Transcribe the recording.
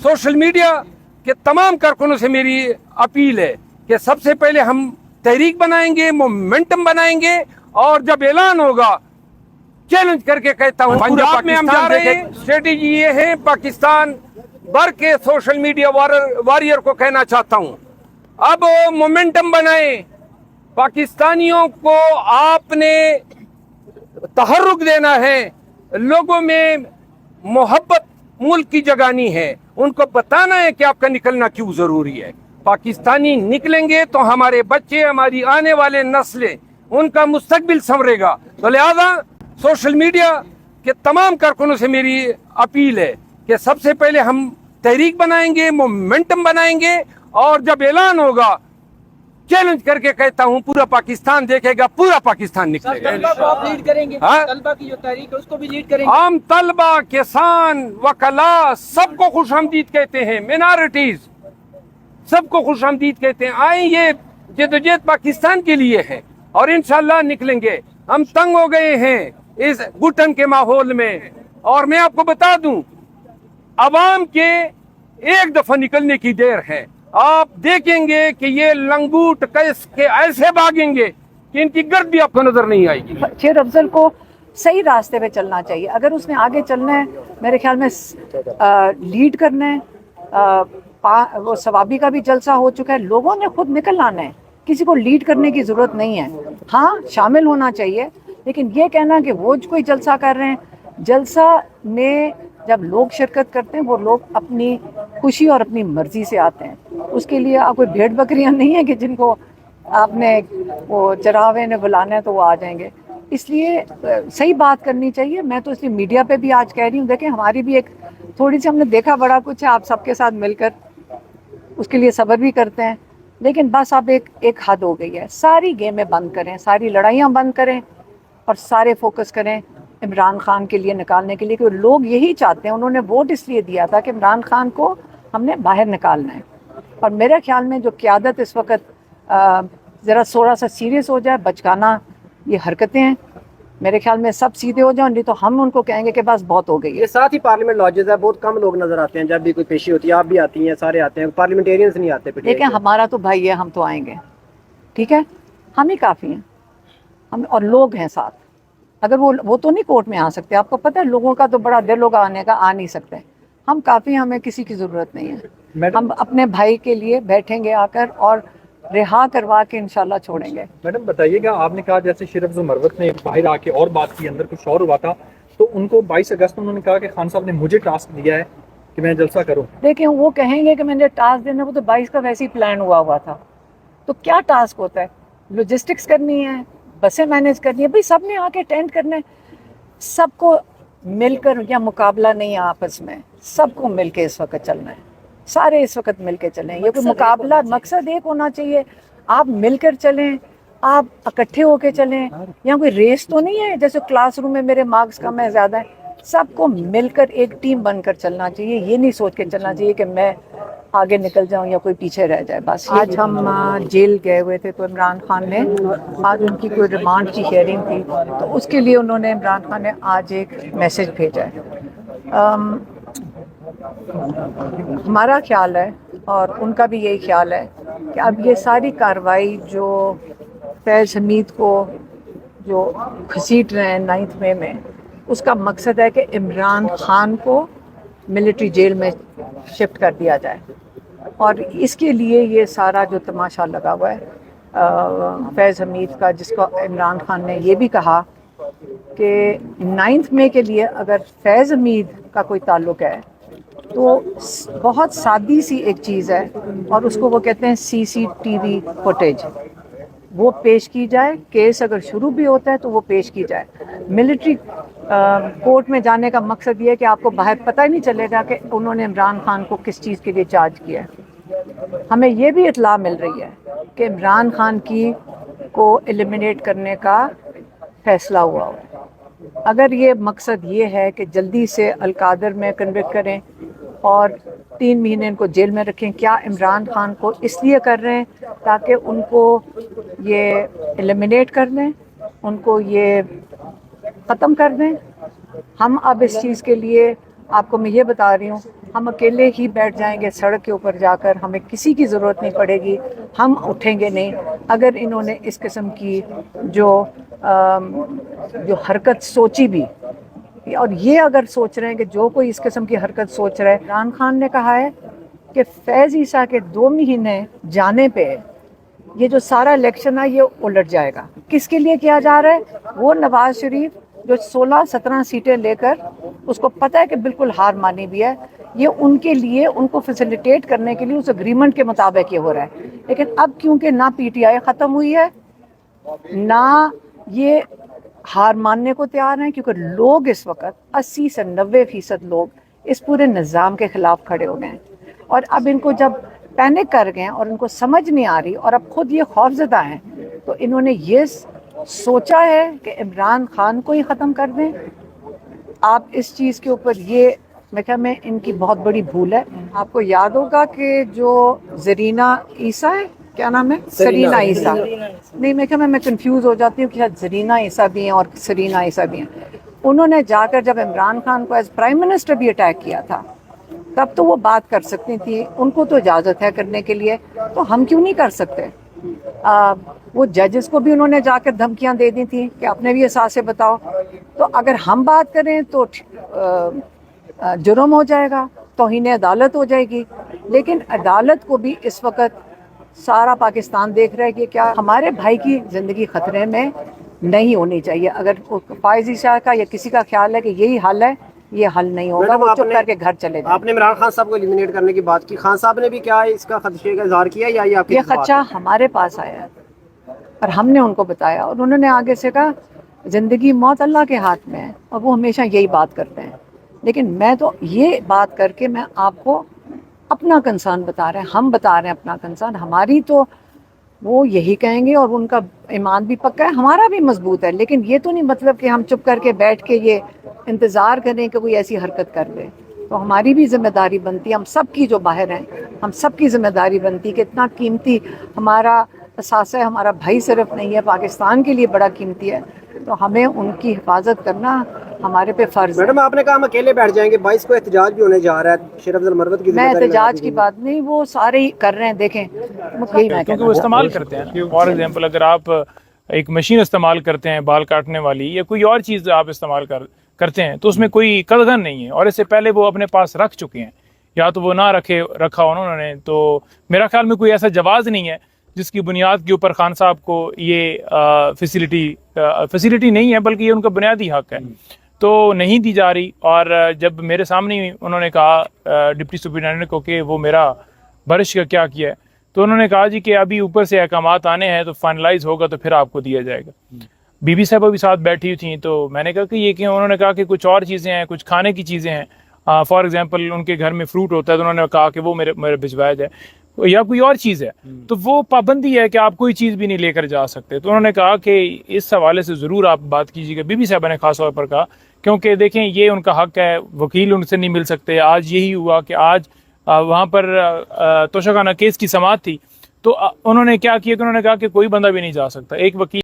Social media के तमाम कारकुनों से मेरी अपील है कि सबसे पहले हम तहरीक बनाएंगे, मोमेंटम बनाएंगे, और जब ऐलान होगा चैलेंज करके कहता हूँ पंजाब में हम जा रहे हैं। स्ट्रेटेजी ये है, पाकिस्तान भर के सोशल मीडिया वॉरियर को कहना चाहता हूँ, अब मोमेंटम बनाए। पाकिस्तानियों को आपने तहर्रुक देना है, लोगों में मोहब्बत मुल्क की जगानी है, उनको बताना है कि आपका निकलना क्यों जरूरी है। पाकिस्तानी निकलेंगे तो हमारे बच्चे, हमारी आने वाले नस्लें, उनका मुस्तकबिल संवरेगा। तो लिहाजा सोशल मीडिया के तमाम कारकुनों से मेरी अपील है कि सबसे पहले हम तहरीक बनाएंगे, मोमेंटम बनाएंगे, और जब ऐलान होगा चैलेंज करके कहता हूँ पूरा पाकिस्तान देखेगा, पूरा पाकिस्तान निकलेगा। तलबा को आप लीड करेंगे? तलबा की जो तहरीक है उसको भी लीड करेंगे? हम तलबा, किसान, वकला सबको खुशामदीद कहते हैं, मिनॉरिटीज सबको खुशामदीद कहते हैं। आए, ये जदोजहद पाकिस्तान के लिए है और इंशाल्लाह निकलेंगे। हम तंग हो गए हैं इस घुटन के माहौल में, और मैं आपको बता दूं अवाम के एक दफा निकलने की देर है। आप देखेंगे कि ये लंगूट कैस के ऐसे भागेंगे कि इनकी गर्द भी आपको नजर नहीं आएगी। शेर अफजल को सही रास्ते पे चलना चाहिए। अगर उसने आगे चलना है, मेरे ख्याल में लीड करना है। वो सवाबी का भी जलसा हो चुका है, लोगों ने खुद निकल आना है, किसी को लीड करने की ज़रूरत नहीं है। हाँ, शामिल होना चाहिए, लेकिन ये कहना कि वो कोई जलसा कर रहे हैं, जलसा में जब लोग शिरकत करते हैं वो लोग अपनी खुशी और अपनी मर्ज़ी से आते हैं। उसके लिए आप कोई भेड़ बकरियां नहीं है कि जिनको आपने वो चरावे ने बुलाना है तो वो आ जाएंगे। इसलिए सही बात करनी चाहिए। मैं तो इसलिए मीडिया पे भी आज कह रही हूँ, देखें हमारी भी एक थोड़ी सी, हमने देखा बड़ा कुछ है, आप सबके साथ मिलकर उसके लिए सब्र भी करते हैं, लेकिन बस अब एक हद हो गई है। सारी गेमें बंद करें, सारी लड़ाइयाँ बंद करें और सारे फोकस करें इमरान खान के लिए निकालने के लिए, क्योंकि लोग यही चाहते हैं। उन्होंने वोट इसलिए दिया था कि इमरान खान को हमने बाहर निकालना है। और मेरे ख्याल में जो क़यादत इस वक्त ज़रा थोड़ा सा सीरियस हो जाए, बचकाना ये हरकतें हैं, मेरे ख्याल में सब सीधे हो जाओ, नहीं तो हम उनको कहेंगे कि बस बहुत हो गई है। ये साथ ही पार्लियामेंट लॉजेस है, बहुत कम लोग नजर आते हैं जब भी कोई पेशी होती है। आप भी आती हैं, सारे आते हैं, पार्लियामेंटेरियंस नहीं आते। देखें, हमारा तो भाई है, हम तो आएंगे, ठीक है, हम ही काफ़ी हैं, हम और लोग हैं साथ। अगर वो तो नहीं कोर्ट में आ सकते, आपको पता है लोगों का तो बड़ा दिल होगा आने का, आ नहीं सकते। हम काफ़ी, हमें किसी की ज़रूरत नहीं है। हम अपने भाई के लिए बैठेंगे आकर और रिहा करवा के इंशाल्लाह छोड़ेंगे। मैडम बताइएगा, आपने कहा जैसे शेर मरवत ने बाहर आके और बात की, अंदर कुछ और हुआ था, तो उनको 22 अगस्त में उन्होंने कहा कि खान साहब ने मुझे टास्क दिया है कि मैं जलसा करूं। देखें, वो कहेंगे कि मैंने टास्क देना, वो तो 22 का वैसे ही प्लान हुआ था। तो क्या टास्क होता है? लॉजिस्टिक्स करनी है, बसें मैनेज करनी है, भाई सब ने आके अटेंड करना है। सबको मिलकर, या मुकाबला नहीं है आपस में, सबको मिलके इस वक्त चलना है। सारे इस वक्त मिलके चलें, ये कोई मुकाबला, मकसद एक होना चाहिए। आप मिलकर चलें, आप इकट्ठे होके चलें। यहाँ कोई रेस तो नहीं है जैसे क्लासरूम में मेरे मार्क्स कम है ज़्यादा है। सबको मिलकर एक टीम बनकर चलना चाहिए। ये नहीं सोच के चलना चाहिए कि मैं आगे निकल जाऊं या कोई पीछे रह जाए। बस आज हम जेल गए हुए थे, तो इमरान खान ने आज, उनकी कोई रिमांड की हियरिंग थी, तो उसके लिए उन्होंने, इमरान खान ने आज एक मैसेज भेजा है। हमारा ख्याल है और उनका भी यही ख्याल है कि अब ये सारी कार्रवाई जो फैज़ हमीद को जो घसीट रहे हैं 9 मई में, उसका मकसद है कि इमरान खान को मिलिट्री जेल में शिफ्ट कर दिया जाए। और इसके लिए ये सारा जो तमाशा लगा हुआ है फैज़ हमीद का, जिसको इमरान खान ने ये भी कहा कि 9 मई के लिए अगर फैज़ हमीद का कोई ताल्लुक़ है तो बहुत सादी सी एक चीज़ है, और उसको वो कहते हैं CCTV फुटेज, वो पेश की जाए। केस अगर शुरू भी होता है तो वो पेश की जाए। मिलिट्री कोर्ट में जाने का मकसद ये है कि आपको बाहर पता ही नहीं चलेगा कि उन्होंने इमरान खान को किस चीज़ के लिए चार्ज किया है। हमें ये भी इत्तला मिल रही है कि इमरान खान को एलिमिनेट करने का फैसला हुआ है। अगर ये मकसद ये है कि जल्दी से अलकादर में कन्विक्ट करें और 3 महीने इनको जेल में रखें, क्या इमरान खान को इसलिए कर रहे हैं ताकि उनको ये एलिमिनेट कर दें, उनको ये ख़त्म कर दें? हम अब इस चीज़ के लिए, आपको मैं ये बता रही हूँ ہم اکیلے ہی بیٹھ جائیں گے سڑک کے اوپر جا کر, ہمیں کسی کی ضرورت نہیں پڑے گی, ہم اٹھیں گے نہیں. اگر انہوں نے اس قسم کی جو حرکت سوچی بھی, اور یہ اگر سوچ رہے ہیں کہ جو کوئی اس قسم کی حرکت سوچ رہا ہے, عمران خان نے کہا ہے کہ فیض عیسیٰ کے 2 مہینے جانے پہ یہ جو سارا الیکشن ہے یہ الٹ جائے گا. کس کے لیے کیا جا رہا ہے؟ وہ نواز شریف جو 16-17 سیٹیں لے کر اس کو پتہ ہے کہ بالکل ہار مانی بھی ہے, یہ ان کے لیے, ان کو فیسیلیٹیٹ کرنے کے لیے اس اگریمنٹ کے مطابق یہ ہو رہا ہے. لیکن اب کیونکہ نہ پی ٹی آئی ختم ہوئی ہے, نہ یہ ہار ماننے کو تیار ہیں, کیونکہ لوگ اس وقت 80 سے 90% لوگ اس پورے نظام کے خلاف کھڑے ہو گئے ہیں. اور اب ان کو جب پینک کر گئے ہیں اور ان کو سمجھ نہیں آ رہی اور اب خود یہ خوفزدہ ہیں, تو انہوں نے یہ سوچا ہے کہ عمران خان کو ہی ختم کر دیں. آپ اس چیز کے اوپر, یہ میں کہا میں ان کی بہت بڑی بھول ہے. آپ کو یاد ہوگا کہ جو زرینہ عیسیٰ ہے, کیا نام ہے, سرینا عیسیٰ, نہیں میں کہا میں کنفیوز ہو جاتی ہوں کہ شاید زرینہ عیسیٰ بھی ہیں اور سرینا عیسیٰ بھی ہیں. انہوں نے جا کر جب عمران خان کو ایز پرائم منسٹر بھی اٹیک کیا تھا, تب تو وہ بات کر سکتی تھی, ان کو تو اجازت ہے کرنے کے لیے, تو ہم کیوں نہیں کر سکتے؟ وہ ججز کو بھی انہوں نے جا کر دھمکیاں دے دی تھیں کہ اپنے بھی احساس سے بتاؤ. تو اگر ہم بات کریں تو جرم ہو جائے گا, توہین عدالت ہو جائے گی. لیکن عدالت کو بھی اس وقت سارا پاکستان دیکھ رہا ہے کہ کیا ہمارے بھائی کی زندگی خطرے میں نہیں ہونی چاہیے. اگر فائز عیسیٰ کا یا کسی کا خیال ہے کہ یہی حل ہے, یہ حل نہیں ہوگا, وہ چپ کر کے گھر چلے جائیں. آپ نے عمران خان صاحب کو ایلیمینیٹ کرنے کی بات کی, خان صاحب نے بھی کیا اس کا خدشے کا اظہار کیا, یا یہ آپ کی یہ خدشہ ہمارے پاس آیا اور ہم نے ان کو بتایا, اور انہوں نے آگے سے کہا زندگی موت اللہ کے ہاتھ میں ہے, اور وہ ہمیشہ یہی بات کرتے ہیں. لیکن میں تو یہ بات کر کے میں آپ کو اپنا کنسرن بتا رہے ہیں, ہم بتا رہے ہیں اپنا کنسرن. ہماری تو وہ یہی کہیں گے اور ان کا ایمان بھی پکا ہے, ہمارا بھی مضبوط ہے. لیکن یہ تو نہیں مطلب کہ ہم چپ کر کے بیٹھ کے یہ انتظار کریں کہ کوئی ایسی حرکت کر لے. تو ہماری بھی ذمہ داری بنتی ہے, ہم سب کی جو باہر ہیں, ہم سب کی ذمہ داری بنتی ہے کہ اتنا قیمتی ہمارا اثاثہ ہے, ہمارا بھائی صرف نہیں ہے, پاکستان کے لیے بڑا قیمتی ہے, تو ہمیں ان کی حفاظت کرنا ہمارے پہ فرض ہے. میڈم آپ نے کہا ہم اکیلے بیٹھ جائیں گے, 22 کو احتجاج بھی ہونے جا رہا ہے, شیر افضل مروت کی میں احتجاج کی بات نہیں, وہ سارے ہی کر رہے ہیں, دیکھیں کیونکہ وہ استعمال کرتے ہیں. فار ایگزامپل اگر آپ ایک مشین استعمال کرتے ہیں بال کاٹنے والی, یا کوئی اور چیز آپ استعمال کرتے ہیں, تو اس میں کوئی قدغن نہیں ہے, اور اس سے پہلے وہ اپنے پاس رکھ چکے ہیں, یا تو وہ نہ رکھا انہوں نے. تو میرا خیال میں کوئی ایسا جواز نہیں ہے جس کی بنیاد کے اوپر خان صاحب کو یہ فیسیلٹی نہیں ہے, بلکہ یہ ان کا بنیادی حق ہے, تو نہیں دی جا رہی. اور جب میرے سامنے انہوں نے کہا ڈپٹی سپرنٹینڈنٹ کو کہ وہ میرا بارش کا کیا ہے, تو انہوں نے کہا جی کہ ابھی اوپر سے احکامات آنے ہیں, تو فائنلائز ہوگا تو پھر آپ کو دیا جائے گا. بی بی صاحبہ بھی ساتھ بیٹھی تھیں, تو میں نے کہا کہ یہ کیوں؟ انہوں نے کہا کہ کچھ اور چیزیں ہیں, کچھ کھانے کی چیزیں ہیں. فار ایگزامپل ان کے گھر میں فروٹ ہوتا ہے, تو انہوں نے کہا کہ وہ میرے بھجوایا جائے, یا کوئی اور چیز ہے. تو وہ پابندی ہے کہ آپ کوئی چیز بھی نہیں لے کر جا سکتے. تو انہوں نے کہا کہ اس حوالے سے ضرور آپ بات کیجیے گا. بی بی صاحبہ نے خاص طور پر کہا, کیونکہ دیکھیں یہ ان کا حق ہے, وکیل ان سے نہیں مل سکتے. آج یہی ہوا کہ آج وہاں پر توشہ خانہ کیس کی سماعت تھی, تو انہوں نے کیا کیا کہ انہوں نے کہا کہ کوئی بندہ بھی نہیں جا سکتا. ایک وکیل